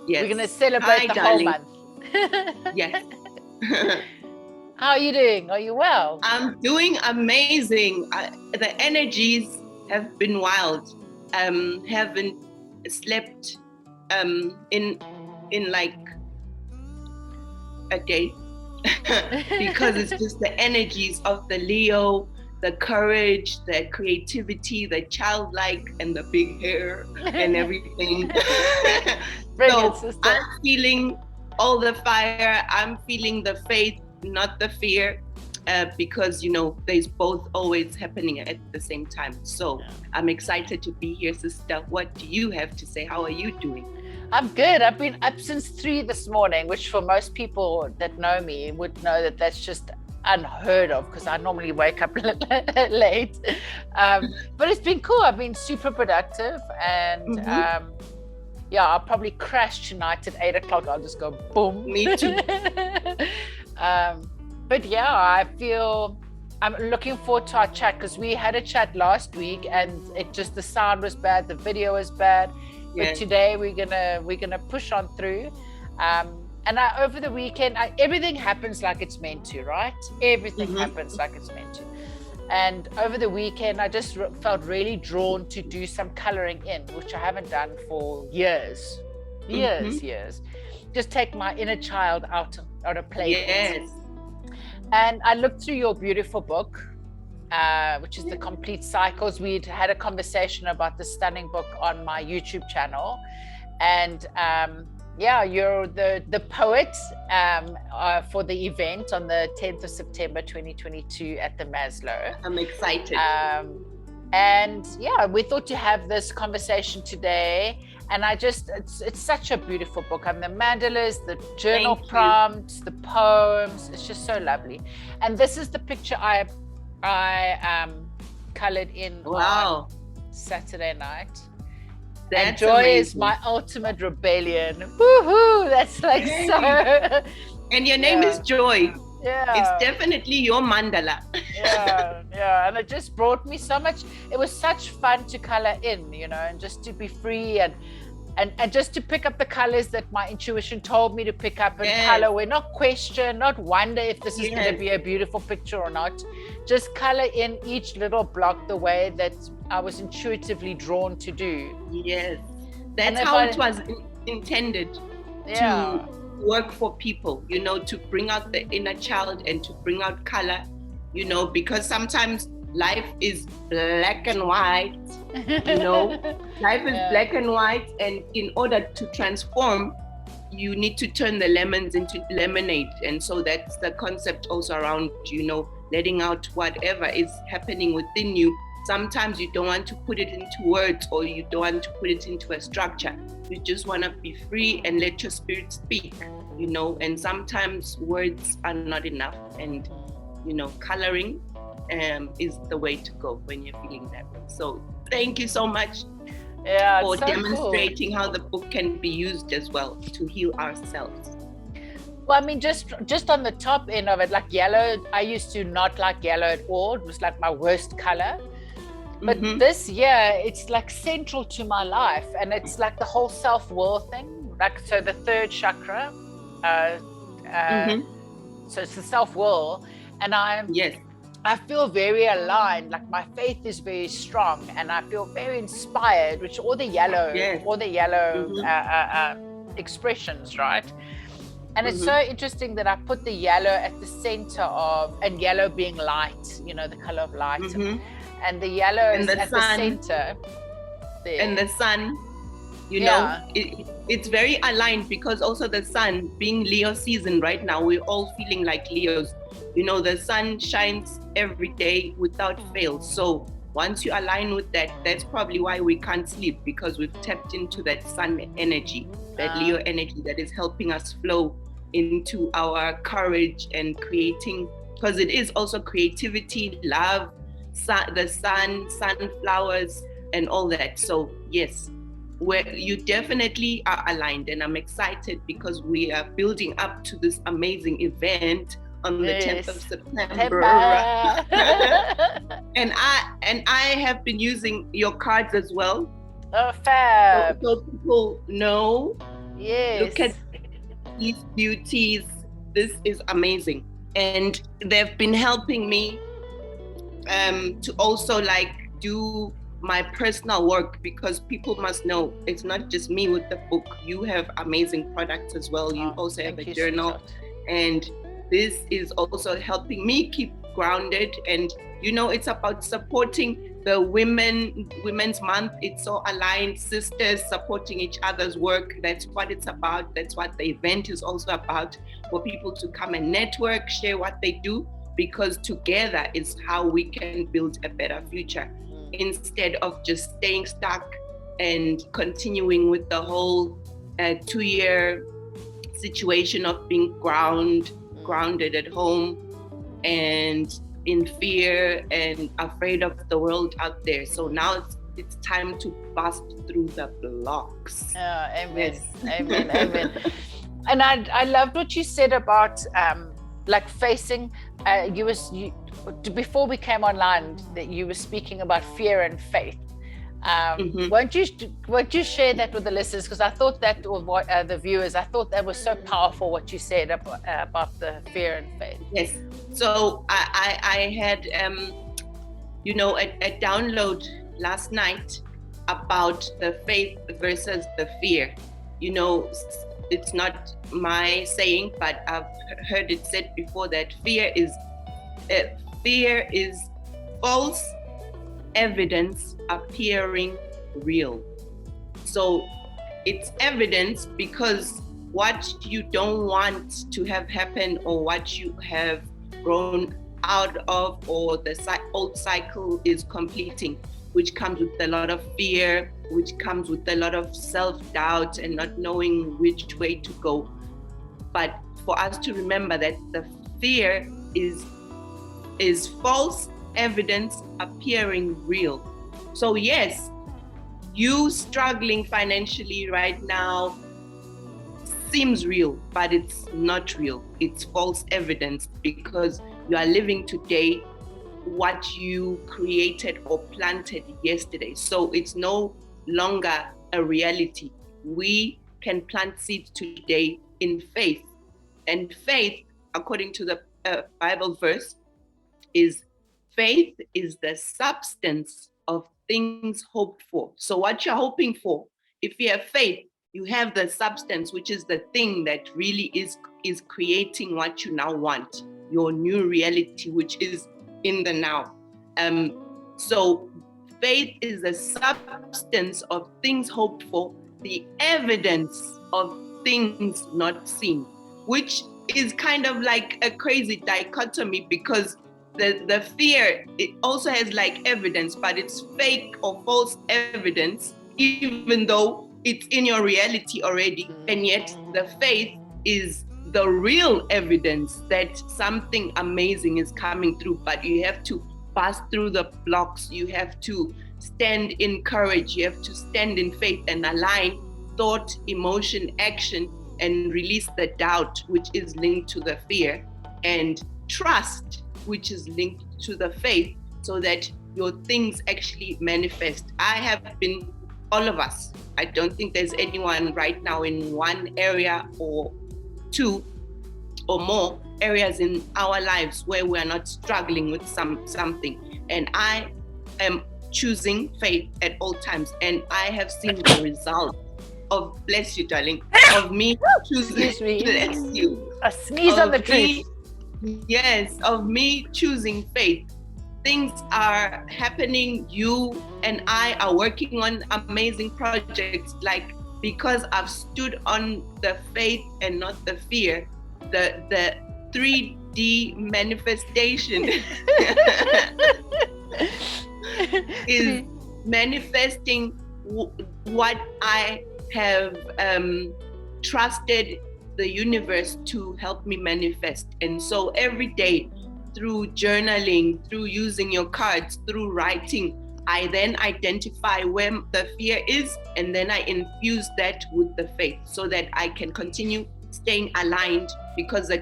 Yes. We're going to celebrate Hi, the darling. whole month. Yes. How are you doing? Are you well? I'm doing amazing. The energies have been wild. Haven't slept in like a day because it's just the energies of the Leo, the courage, the creativity, the childlike, and the big hair and everything. Brilliant, So sister. I'm feeling all the fire. I'm feeling the faith, not the fear. Because there's both always happening at the same time. So I'm excited to be here, sister. What do you have to say? How are you doing? I'm good. I've been up since 3 this morning, which for most people that know me would know that that's just unheard of because I normally wake up late. But it's been cool. I've been super productive and I'll probably crash tonight at 8 o'clock. I'll just go boom. Me too. But yeah, I'm looking forward to our chat because we had a chat last week and the sound was bad, the video was bad. But today we're gonna push on through. And over the weekend, everything happens like it's meant to, right? Everything happens like it's meant to. And over the weekend, I just felt really drawn to do some coloring in, which I haven't done for years. Just take my inner child out on a play. Yes. And I looked through your beautiful book, which is The Complete Cycles. We'd had a conversation about the stunning book on my YouTube channel. And you're the poet for the event on the 10th of September 2022 at the Maslow. I'm excited. We thought to have this conversation today. And it's such a beautiful book. The mandalas, the journal prompts, the poems. It's just so lovely. And this is the picture I colored in on Saturday night. That's and joy amazing. Is my ultimate rebellion. Woohoo! That's like so. And your name is Joy. Yeah. It's definitely your mandala. Yeah. And it just brought me so much. It was such fun to color in, and just to be free and just to pick up the colors that my intuition told me to pick up and color. We're not question, not wonder if this is going to be a beautiful picture or not. Just color in each little block the way that I was intuitively drawn to do. Yes. That's how it was intended to work for people, to bring out the inner child and to bring out color, because sometimes life is black and white, life is black and white, and in order to transform, you need to turn the lemons into lemonade. And so that's the concept also around, letting out whatever is happening within you. Sometimes you don't want to put it into words or you don't want to put it into a structure. You just want to be free and let your spirit speak, and sometimes words are not enough. And, coloring is the way to go when you're feeling that way. So thank you so much for demonstrating how the book can be used as well to heal ourselves. Well, just on the top end of it, like yellow, I used to not like yellow at all. It was like my worst color. But this year, it's like central to my life. And it's like the whole self-will thing. Like, so the third chakra, so it's the self-will. And I feel very aligned. Like my faith is very strong and I feel very inspired, which all the yellow expressions, right? And it's so interesting that I put the yellow at the center of, and yellow being light, the color of light. And the yellow is at the center. There. And the sun, it's very aligned because also the sun, being Leo season right now, we're all feeling like Leos. The sun shines every day without fail. So once you align with that, that's probably why we can't sleep, because we've tapped into that sun energy, that Leo energy that is helping us flow into our courage and creating, because it is also creativity, love, the sun, sunflowers, and all that. So yes, you definitely are aligned, and I'm excited because we are building up to this amazing event on the 10th of September. and I have been using your cards as well. Oh, fab. So people know Look Yes. at these beauties. This is amazing. And they've been helping me to also like do my personal work, because people must know it's not just me with the book. You have amazing products as well. You also have a journal, and this is also helping me keep grounded. And you know, it's about supporting the women's month. It's so aligned, sisters supporting each other's work. That's what it's about. That's what the event is also about, for people to come and network, share what they do, because together is how we can build a better future, instead of just staying stuck and continuing with the whole 2-year situation of being grounded at home and in fear and afraid of the world out there. So now it's time to bust through the blocks. Amen. Yes. Amen. Amen. And I loved what you said about like facing, before we came online, that you were speaking about fear and faith. Won't you share that with the listeners? Because I thought that, or the viewers, I thought that was so powerful what you said about the fear and faith. Yes. So I had a download last night about the faith versus the fear. You know, it's not my saying, but I've heard it said before that fear is false evidence appearing real. So it's evidence because what you don't want to have happen, or what you have grown out of, or the old cycle is completing, which comes with a lot of fear, which comes with a lot of self-doubt and not knowing which way to go. But for us to remember that the fear is false evidence appearing real. So yes, you struggling financially right now seems real, but it's not real. It's false evidence, because you are living today what you created or planted yesterday. So it's no longer a reality. We can plant seeds today in faith. And faith, according to the Bible verse, is faith is the substance of things hoped for. So what you're hoping for, if you have faith, you have the substance, which is the thing that really is creating what you now want, your new reality, which is in the now. So faith is the substance of things hoped for, the evidence of things not seen, which is kind of like a crazy dichotomy, because the fear, it also has like evidence, but it's fake or false evidence, even though it's in your reality already. And yet the faith is the real evidence that something amazing is coming through. But you have to pass through the blocks. You have to stand in courage. You have to stand in faith and align thought, emotion, action, and release the doubt, which is linked to the fear, and trust, which is linked to the faith, so that your things actually manifest. I have been, all of us, I don't think there's anyone right now in one area or two or more areas in our lives where we're not struggling with something. And I am choosing faith at all times. And I have seen the result of, bless you, darling, of me choosing, bless you. A sneeze on the tree. Yes, of me choosing faith. Things are happening. You and I are working on amazing projects, like, because I've stood on the faith and not the fear. The 3D manifestation is manifesting what I have trusted the universe to help me manifest. And so every day, through journaling, through using your cards, through writing, I then identify where the fear is, and then I infuse that with the faith so that I can continue staying aligned, because the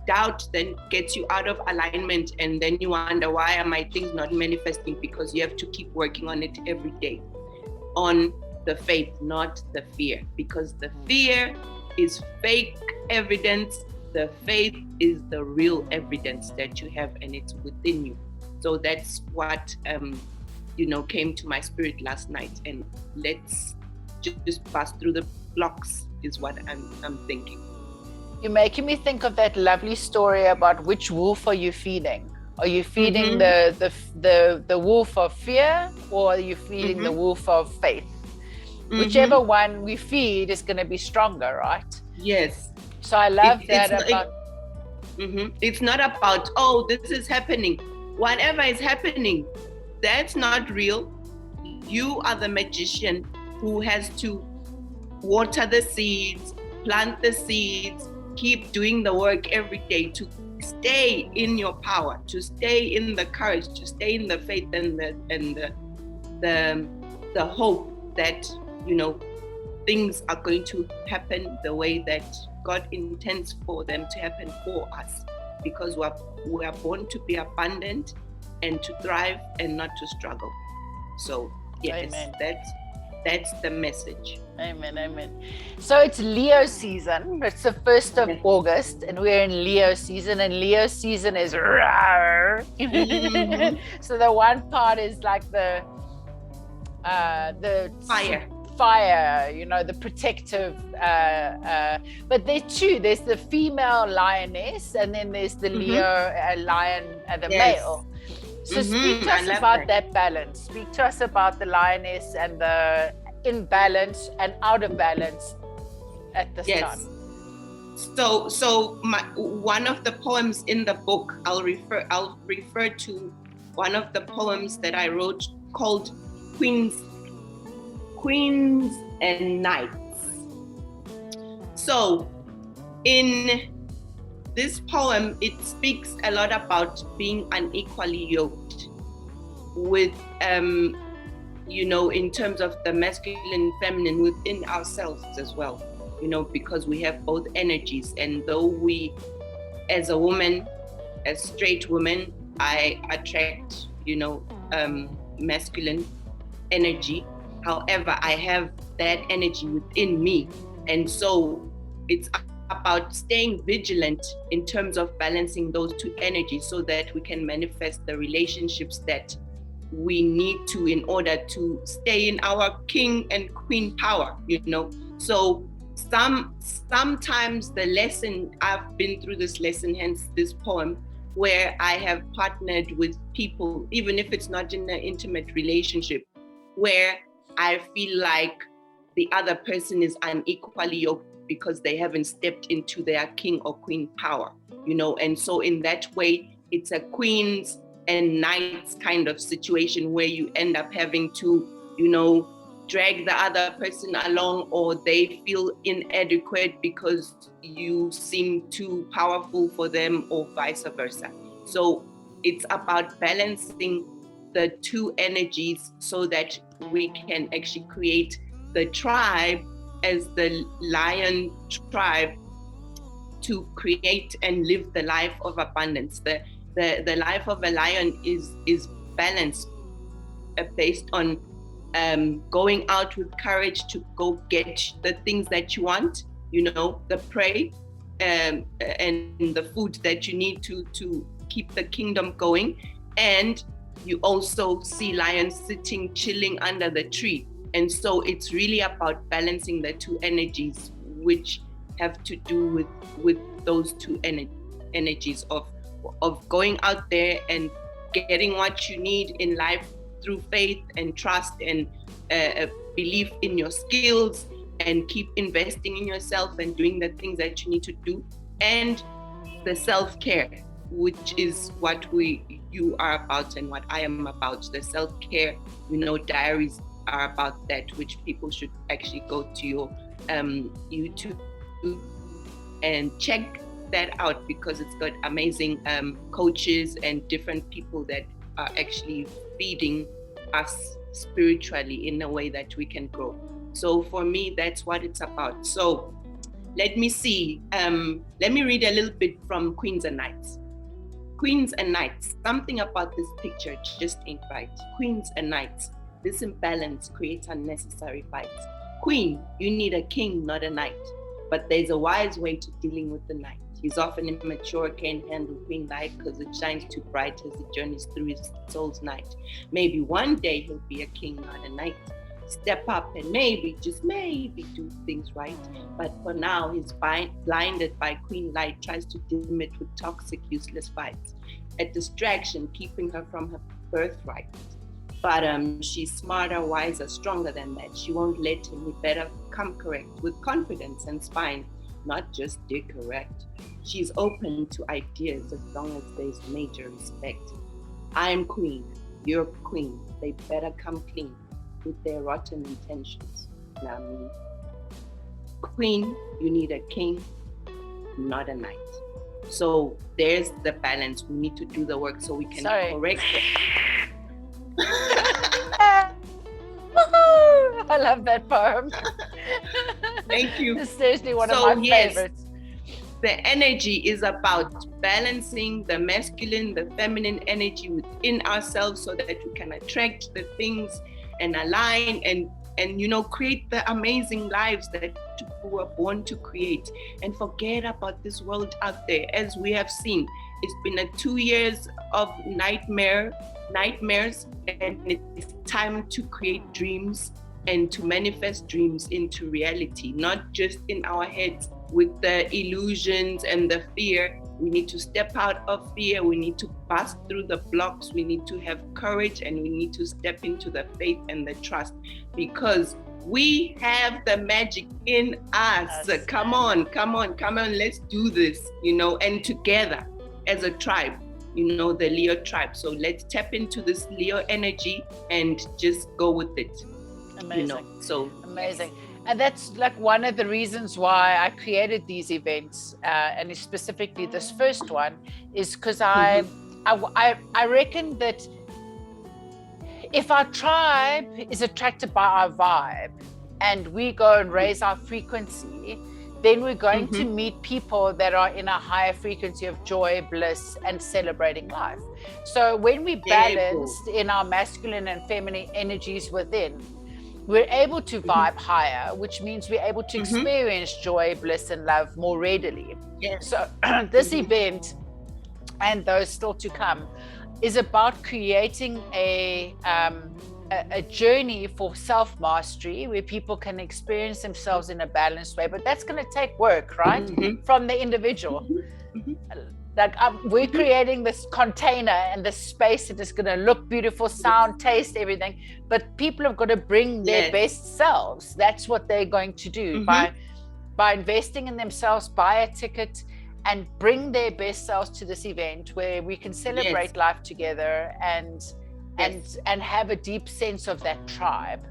doubt then gets you out of alignment, and then you wonder, why are my things not manifesting? Because you have to keep working on it every day. On the faith, not the fear, because the fear is fake evidence. The faith is the real evidence that you have, and it's within you. So that's what came to my spirit last night. And let's just pass through the blocks is what I'm thinking. You're making me think of that lovely story about which wolf are you feeding? Are you feeding the wolf of fear, or are you feeding the wolf of faith? Whichever one we feed is going to be stronger, right? Yes. So I love It's not about, oh, this is happening. Whatever is happening, that's not real. You are the magician who has to water the seeds, plant the seeds, keep doing the work every day to stay in your power, to stay in the courage, to stay in the faith and the hope that things are going to happen the way that God intends for them to happen for us, because we are born to be abundant and to thrive and not to struggle. So yes, Amen. That's the message. Amen. So it's Leo season. It's the 1st of August, and we're in Leo season, and Leo season is rawr. So the one part is like the fire, the protective, but there's the female lioness, and then there's the Leo lion and the male. So speak to us about that balance. Speak to us about the lioness and the in balance and out of balance at this time. So one of the poems in the book, I'll refer to one of the poems that I wrote called Queens and Knights. So in this poem, it speaks a lot about being unequally yoked with, in terms of the masculine and feminine within ourselves as well, because we have both energies. And though we, as a woman, as straight woman, I attract, masculine energy. However, I have that energy within me. And so it's about staying vigilant in terms of balancing those two energies so that we can manifest the relationships that we need to in order to stay in our king and queen power, So sometimes the lesson, I've been through this lesson, hence this poem, where I have partnered with people, even if it's not in an intimate relationship, where I feel like the other person is unequally yoked because they haven't stepped into their king or queen power, and so in that way, it's a queens and knights kind of situation where you end up having to, drag the other person along, or they feel inadequate because you seem too powerful for them, or vice versa. So it's about balancing the two energies so that we can actually create the tribe as the lion tribe to create and live the life of abundance. The life of a lion is balanced, based on going out with courage to go get the things that you want, the prey and the food that you need to keep the kingdom going. And you also see lions sitting, chilling under the tree. And so it's really about balancing the two energies, which have to do with those two energies of going out there and getting what you need in life through faith and trust and belief in your skills, and keep investing in yourself and doing the things that you need to do, and the self-care, which is what you are about and what I am about. The self-care, diaries are about that, which people should actually go to your YouTube and check that out, because it's got amazing coaches and different people that are actually feeding us spiritually in a way that we can grow. So for me, that's what it's about. So let me see. Let me read a little bit from Queens and Knights. Queens and Knights. Something about this picture just ain't right. Queens and Knights. This imbalance creates unnecessary fights. Queen, you need a king, not a knight. But there's a wise way to dealing with the knight. He's often immature, can't handle queen light because it shines too bright as he journeys through his soul's night. Maybe one day he'll be a king, not a knight. Step up and maybe, just maybe, do things right. But for now, he's blinded by queen light, tries to dim it with toxic, useless fights. A distraction keeping her from her birthright. But she's smarter, wiser, stronger than that. She won't let him. He better come correct with confidence and spine, not just dig correct. She's open to ideas as long as there's major respect. I'm queen, you're queen. They better come clean with their rotten intentions. Now me. Queen, you need a king, not a knight. So there's the balance. We need to do the work so we can correct it. I love that poem. Thank you. It's seriously one of my favorites. The energy is about balancing the masculine, the feminine energy within ourselves so that we can attract the things and align and create the amazing lives that we were born to create, and forget about this world out there. As we have seen, it's been 2 years of nightmares, and it's time to create dreams and to manifest dreams into reality, not just in our heads with the illusions and the fear. We need to step out of fear. We need to bust through the blocks. We need to have courage, and we need to step into the faith and the trust, because we have the magic in us. Yes. Come on. Let's do this, and together as a tribe, the Leo tribe. So let's tap into this Leo energy and just go with it. Amazing. Amazing. Yes. And that's like one of the reasons why I created these events, and specifically this first one, is because I reckon that if our tribe is attracted by our vibe and we go and raise our frequency, then we're going to meet people that are in a higher frequency of joy, bliss, and celebrating life. So when we balanced in our masculine and feminine energies within, we're able to vibe higher, which means we're able to experience joy, bliss, and love more readily. Yes. So this event, and those still to come, is about creating a journey for self-mastery where people can experience themselves in a balanced way. But that's going to take work, right? From the individual. Like we're creating this container and this space that is going to look beautiful, sound, taste, everything. But people have got to bring their best selves. That's what they're going to do by investing in themselves, buy a ticket, and bring their best selves to this event where we can celebrate life together and have a deep sense of that tribe.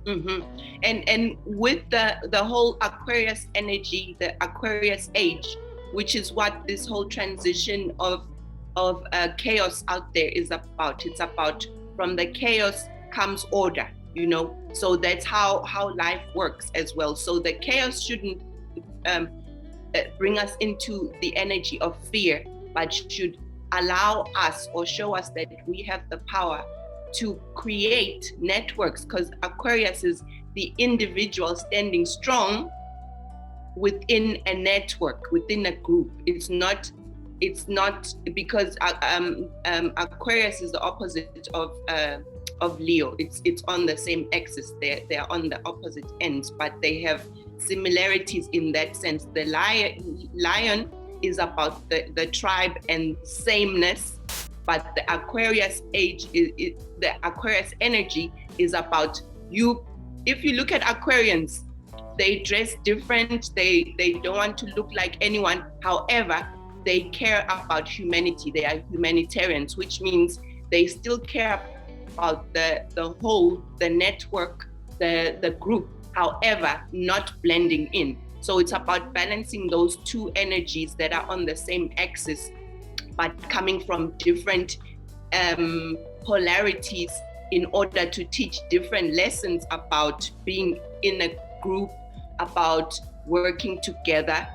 And with the whole Aquarius energy, the Aquarius age, which is what this whole transition of chaos out there is about. It's about, from the chaos comes order, so that's how life works as well. So the chaos shouldn't bring us into the energy of fear, but should allow us or show us that we have the power to create networks, because Aquarius is the individual standing strong within a network, within a group. It's not because Aquarius is the opposite of Leo. It's on the same axis. They're on the opposite ends, but they have similarities in that sense. The lion is about the tribe and sameness, but the Aquarius age the Aquarius energy is about you. If you look at Aquarians, they dress different. They don't want to look like anyone. However, they care about humanity. They are humanitarians, which means they still care about the whole, the network, the group. However, not blending in. So it's about balancing those two energies that are on the same axis, but coming from different polarities in order to teach different lessons about being in a group, about working together.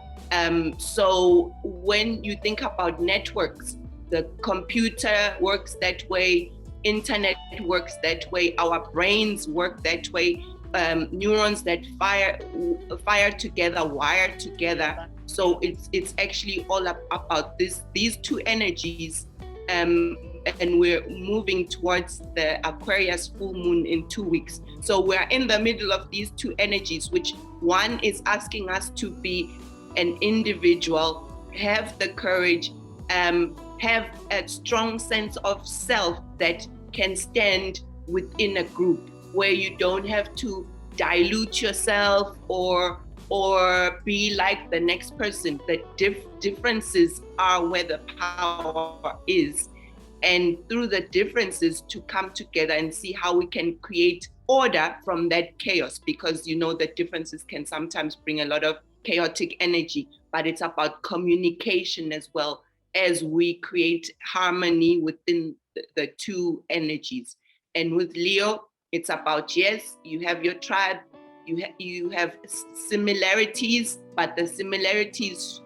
So when you think about networks, the computer works that way, internet works that way, our brains work that way, neurons that fire together, wire together. So it's actually all about these two energies, and we're moving towards the Aquarius full moon in 2 weeks. So we're in the middle of these two energies, which one is asking us to be an individual, have the courage, have a strong sense of self that can stand within a group, where you don't have to dilute yourself or be like the next person. The differences are where the power is, and through the differences to come together and see how we can create order from that chaos, because the differences can sometimes bring a lot of chaotic energy, but it's about communication as well, as we create harmony within the two energies. And with Leo, it's about, yes, you have your tribe, you have similarities, but the similarities,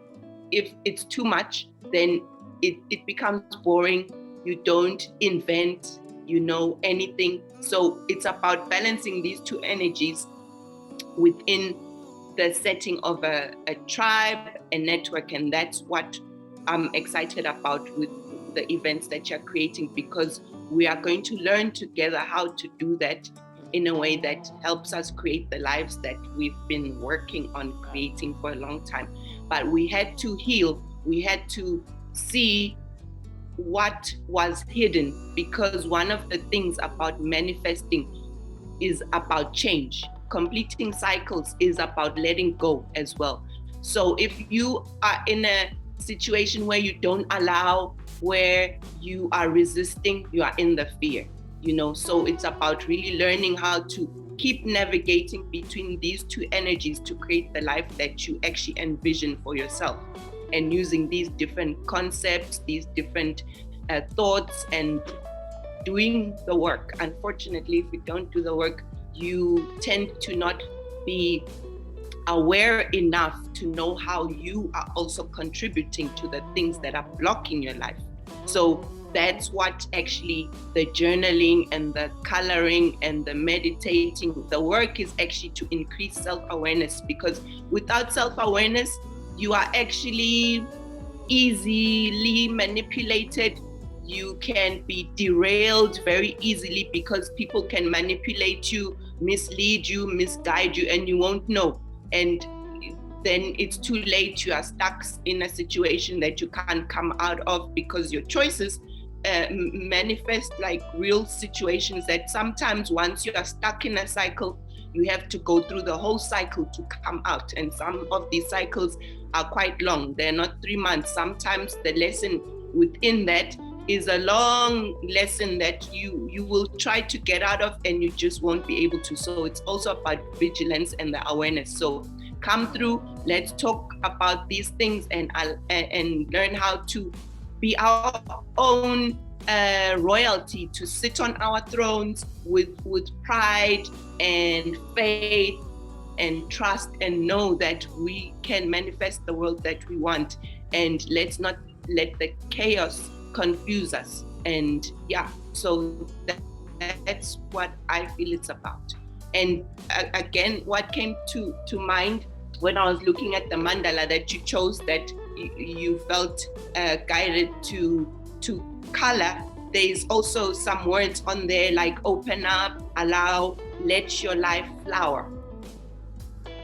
if it's too much, then it becomes boring. You don't invent, anything. So it's about balancing these two energies within the setting of a tribe, a network, and that's what I'm excited about with the events that you're creating, because we are going to learn together how to do that in a way that helps us create the lives that we've been working on creating for a long time. But we had to heal, we had to see what was hidden, because one of the things about manifesting is about change. Completing cycles is about letting go as well. So if you are in a situation where you don't allow, where you are resisting, you are in the fear, so it's about really learning how to keep navigating between these two energies to create the life that you actually envision for yourself, and using these different concepts, these different thoughts, and doing the work. Unfortunately, if you don't do the work, you tend to not be aware enough to know how you are also contributing to the things that are blocking your life. So that's what actually the journaling and the coloring and the meditating, the work is actually to increase self-awareness, because without self-awareness, you are actually easily manipulated. You can be derailed very easily, because people can manipulate you, mislead you, misguide you, and you won't know. And then it's too late. You are stuck in a situation that you can't come out of, because your choices manifest like real situations that sometimes, once you are stuck in a cycle, you have to go through the whole cycle to come out. And some of these cycles are quite long. They're not 3 months. Sometimes the lesson within that is a long lesson that you will try to get out of, and you just won't be able to. So it's also about vigilance and the awareness. So come through, let's talk about these things, and learn how to be our own royalty, to sit on our thrones with pride and faith and trust, and know that we can manifest the world that we want. And let's not let the chaos confuse us. And so that's what I feel it's about. And again, what came to mind when I was looking at the mandala that you chose, that you felt guided to color, there's also some words on there like open up, allow, let your life flower,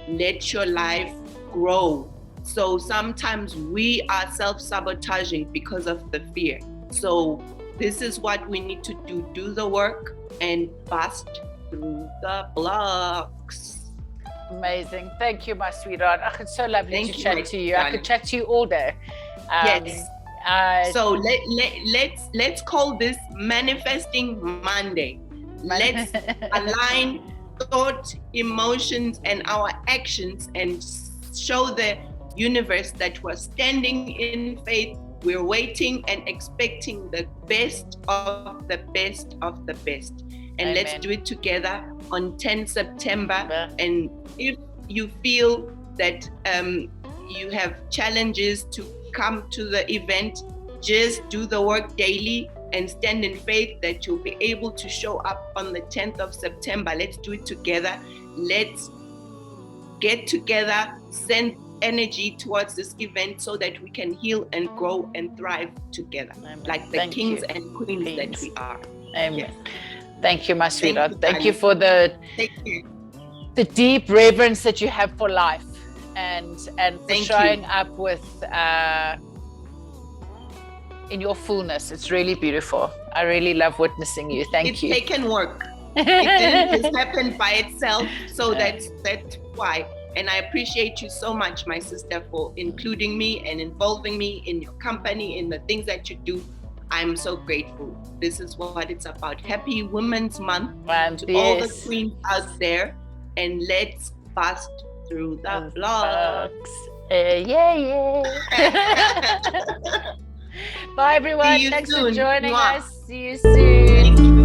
let your life grow. So sometimes we are self-sabotaging because of the fear. So this is what we need to do the work and bust through the blocks. Amazing. Thank you, my sweetheart. It's so lovely to chat to you. I could chat to you all day. Yes. So let's call this Manifesting Monday. Let's align thought, emotions, and our actions, and show the universe that we're standing in faith. We're waiting and expecting the best of the best of the best. And Let's do it together on 10 September. And if you feel that you have challenges to come to the event, just do the work daily. and stand in faith that you'll be able to show up on the 10th of September. Let's do it together. Let's get together, send energy towards this event so that we can heal and grow and thrive together. Amen. Like the kings and queens that we are. Amen. Yes. Thank you, my sweetheart. Thank you for the deep reverence that you have for life, and for showing up with in your fullness. It's really beautiful. I really love witnessing you. Thank you. It's taken work. It didn't just happen by itself. So that's why. And I appreciate you so much, my sister, for including me and involving me in your company, in the things that you do. I'm so grateful. This is what it's about. Happy Women's Month to all the queens out there. And let's bust through the blocks. Yeah. Bye, everyone. Thanks for joining us. See you soon. Thank you.